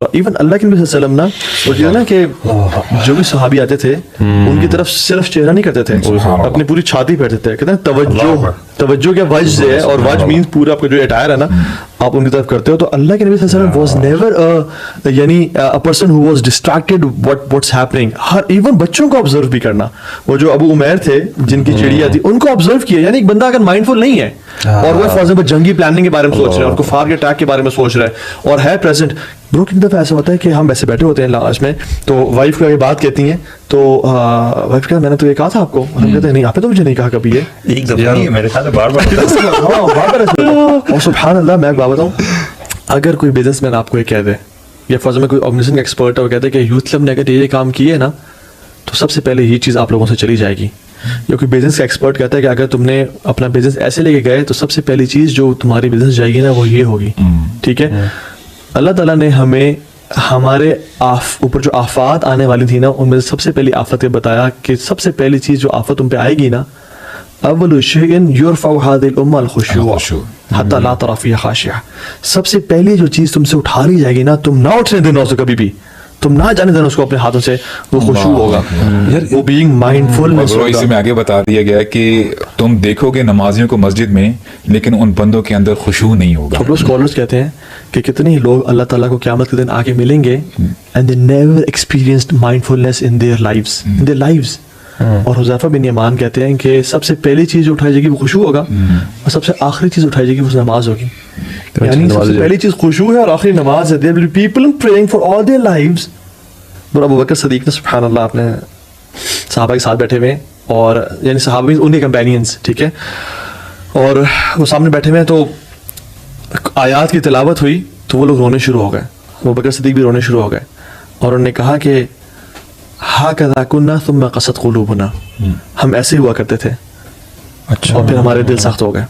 Even اللہ کے نبی صلی اللہ علیہ وسلم نا وہ جو ہے نا کہ جو بھی صحابی آتے تھے ان کی طرف صرف چہرہ نہیں کرتے تھے, اپنی پوری چھاتی پھیرتے تھے. کہتے ہیں توجہ کیا وجہ ہے, اور وجہ مینس پورا آپ کا جو اٹائر ہے نا آپ ان کی طرف کرتے ہو. تو اللہ کے نبی صلی اللہ علیہ وسلم واز نیور یعنی a person who was distracted what's happening. Hare even بچوں کو آبزرو بھی کرنا, وہ جو ابو عمیر تھے جن کی چڑیا تھی ان کو آبزرو کیا. یعنی ایک بندہ اگر مائنڈفل نہیں ہے اور وہ فار ایگزامپل جنگی پلاننگ کے بارے میں سوچ رہا ہے اور کفار کے اٹیک کے بارے میں سوچ رہا ہے اور ہے پریزنٹ. برو کتنی دفعہ ایسا ہوتا ہے کہ ہم ویسے بیٹھے ہوتے ہیں لاش میں تو وائف کو یہ بات کہتی ہیں تو وائف کہتا میں نے تو یہ کہا تھا آپ کو, ہم کہتے ہیں نہیں آپ نے تو مجھے نہیں کہا کبھی. یہ ایک دفعہ میرے خیال ہے بار اور سبحان اللہ میں ایک بات بتاؤں, اگر کوئی بزنس مین آپ کو یہ کہہ دے یا فار ایگزامپل کوئی آرگنائزیشن کا ایکسپرٹ ہے وہ کہتے ہیں کہ یوتھ کلب نے اگر یہ کام کیے نا تو سب سے پہلے یہ چیز آپ لوگوں سے چلی جائے گی. یا کوئی بزنس کا ایکسپرٹ کہتا ہے کہ اگر تم نے اپنا بزنس ایسے لے کے گئے تو سب سے پہلی چیز جو تمہاری بزنس جائے گی نا وہ یہ ہوگی. ٹھیک ہے, اللہ تعالیٰ نے ہمیں ہمارے اوپر جو آفات آنے والی تھی نا ان میں سب سے پہلی آفت یہ بتایا کہ سب سے پہلی چیز جو آفت تم پہ آئے گی نا اول شیء یرفع هذه الامه الخشوع حتى لا ترى فيها خاشعہ. سب سے پہلی جو چیز تم سے اٹھا لی جائے گی نا تم نہ اٹھنے دینا اسے کبھی بھی, تم نہ جانے دینا اس کو اپنے ہاتھوں سے, وہ خشوع ہوگا, وہ بینگ مائنڈفل. اس میں آگے بتا دیا گیا کہ تم دیکھو گے نمازیوں کو مسجد میں لیکن ان بندوں کے اندر خشوع نہیں ہوگا. تو اسکالرز کہتے ہیں کہ کتنے ہی لوگ اللہ تعالیٰ کو قیامت کے دن آگے ملیں گے and they never experienced mindfulness in their lives. اور حذیفہ بن یمان کہتے ہیں کہ سب سے پہلی چیز جو اٹھائی جائے گی وہ خشوع ہوگا اور سب سے آخری چیز اٹھائی جائے گی وہ نماز ہوگی. یعنی سب سے پہلی چیز خشوع ہے اور آخری نماز ہے. there will be people praying for all their lives. ابو بکر صدیق نے سبحان اللہ اپنے صحابہ کے ساتھ بیٹھے ہوئے اور یعنی صحابہ ان کے کمپینینز, ٹھیک ہے, اور وہ سامنے بیٹھے ہوئے ہیں تو آیات کی تلاوت ہوئی تو وہ لوگ رونے شروع ہو گئے. ابو بکر صدیق بھی رونے شروع ہو گئے اور انہوں نے کہا کہ ہاکذا کنا ثم قست قلوبنا, ہم ایسے ہوا کرتے تھے اور پھر ہمارے دل سخت ہو گئے.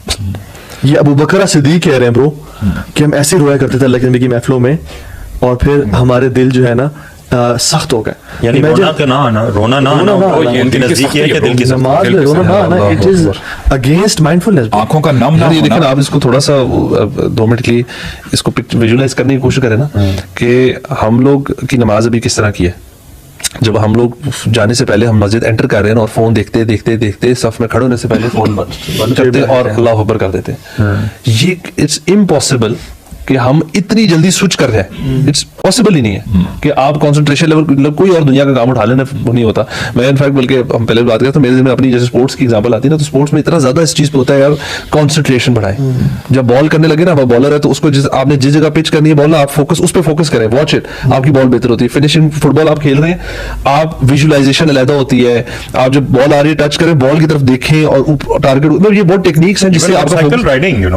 یہ ابو بکر صدیق کہہ رہے ہیں برو کہ ہم ایسے رویا کرتے تھے اللہ کے نبی کی محفلوں میں اور پھر ہمارے دل جو ہے نا سخت ہو گئے. یعنی رونا نہ آنا ان کے نزدیک ہے کہ دل کی نماز میں رونا نہ آنا اٹ از اگینسٹ مائنڈفلنس. آنکھوں کا نم نہ, یہ دیکھیں آپ اس کو تھوڑا سا 2 منٹ کے لیے اس کو ویژولائز کرنے کی کوشش کریں نا کہ ہم لوگ کی نماز ابھی کس طرح کی ہے. جب ہم لوگ جانے سے پہلے ہم مسجد انٹر کر رہے ہیں اور فون دیکھتے دیکھتے دیکھتے صف میں کھڑے ہونے سے پہلے فون بند کرتے اور اللہ اکبر کر دیتے. یہ اٹس امپاسبل کہ ہم اتنی جلدی سوئچ کر رہے ہیں, اٹس پاسبل ہی نہیں ہے کہ آپ کنسنٹریشن لیول کوئی اور دنیا کا کام اٹھا لینا وہ نہیں ہوتا. میں انفیکٹ بلکہ ہم پہلے بات کرتے ہیں میرے ذہن میں اپنی جیسے اسپورٹس کی ایگزامپل آتی ہے نا تو اسپورٹس میں اتنا زیادہ اس چیز پہ ہوتا ہے یار کنسنٹریشن بڑھائیں. جب بال کرنے لگے نا بالر ہے تو اس کو آپ نے جس جگہ پچ کرنی ہے بال آپ فوکس اس پہ فوکس کریں, واچ اٹ, آپ کی بال بہتر ہوتی ہے. فنشنگ فٹ بال آپ کھیل رہے ہیں آپ ویژولائزیشن علیحدہ ہوتی ہے, آپ جب بال آ رہی ہے ٹچ کریں بال کی طرف دیکھیں اور ٹارگیٹ. یہ بہت ٹیکنیکس ہیں جس سے آپ سائیکل رائڈنگ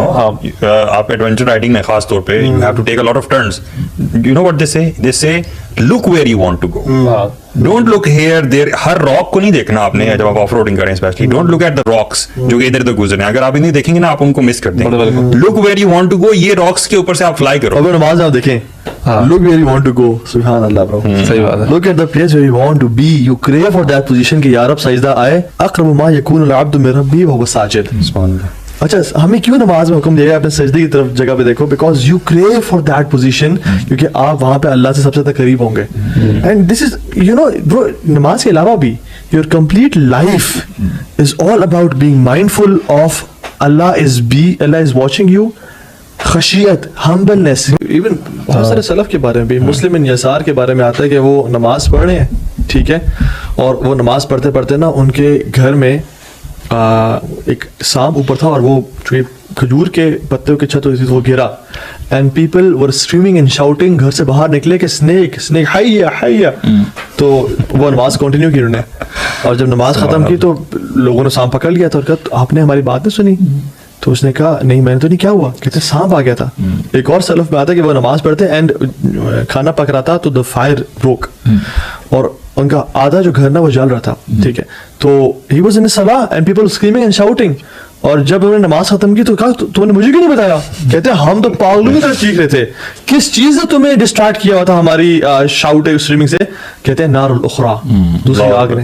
آپ ایڈونچر رائڈنگ میں خاص طور پہ you have to take a lot of turns. You know what they say look where you want to go. Don't look here there. Hare rock کو نہیں دیکھنا آپ نے جب آپ آف روڈنگ کریں especially. Don't look at the rocks جو کہ ادھر ادھر گزر ہیں. اگر آپ انہیں دیکھیں گے نا آپ ان کو مس کر دیں گے. Look where you want to go. یہ راکس کے اوپر سے آپ فلائی کرو. اگر نماز آپ دیکھیں look where you want to go. سبحان اللہ برو, صحیح بات ہے. Look at the place where you want to be. You crave for that position کہ یا رب سجدہ آئے. اقرب ما یکون العبد من ربہ وهو ساجد. اچھا ہمیں کیوں نماز میں حکم دیا گیا اپنے سجدے کی طرف جگہ پہ دیکھو because you crew for that position, کیونکہ آپ وہاں پہ اللہ سے سب سے زیادہ قریب ہوں گے. And this is you know برو نماز کے علاوہ بھی your complete life is all about being mindful of Allah is watching you. خشیت, ہمبلنس. ایون بہت سارے سلف کے بارے میں بھی مسلم بن یسار کے بارے میں آتا ہے کہ وہ نماز پڑھ رہے ہیں, ٹھیک ہے, اور وہ نماز پڑھتے پڑھتے نا ان کے گھر میں ایک سانپ اوپر تھا اور وہ کھجور کے پتوں کی چھت ہوتی تھی وہ گرا and people were streaming and shouting. گھر سے باہر نکلے کہ اسنیک حیا حیا. تو وہ نماز کنٹینیو کی انہوں نے, اور جب نماز ختم کی تو لوگوں نے سانپ پکڑ لیا تھا اور کہا آپ نے ہماری بات نہیں سنی. تو اس نے کہا نہیں میں نے تو نہیں, کیا ہوا, کہتے سانپ آ گیا تھا. ایک اور سلف میں آتا ہے کہ وہ نماز پڑھتے اینڈ کھانا پک رہا تھا تو دا فائر بروک اور ان کا آدھا جو گھر نا وہ جل رہا تھا, ٹھیک ہے. تو ہی واز ان صلاح and people screaming and shouting. اور جب انہوں نے نماز ختم کی تو کہا تو نے مجھے کیوں نہیں بتایا. کہتے ہم تو پاگلوں کی طرح چیخ رہے تھے, کس چیز نے تمہیں ڈسٹریکٹ کیا ہوا تھا ہماری شاؤٹ اسٹریمنگ سے. کہتے ہیں نار الاخرى, دوسری آگ نے.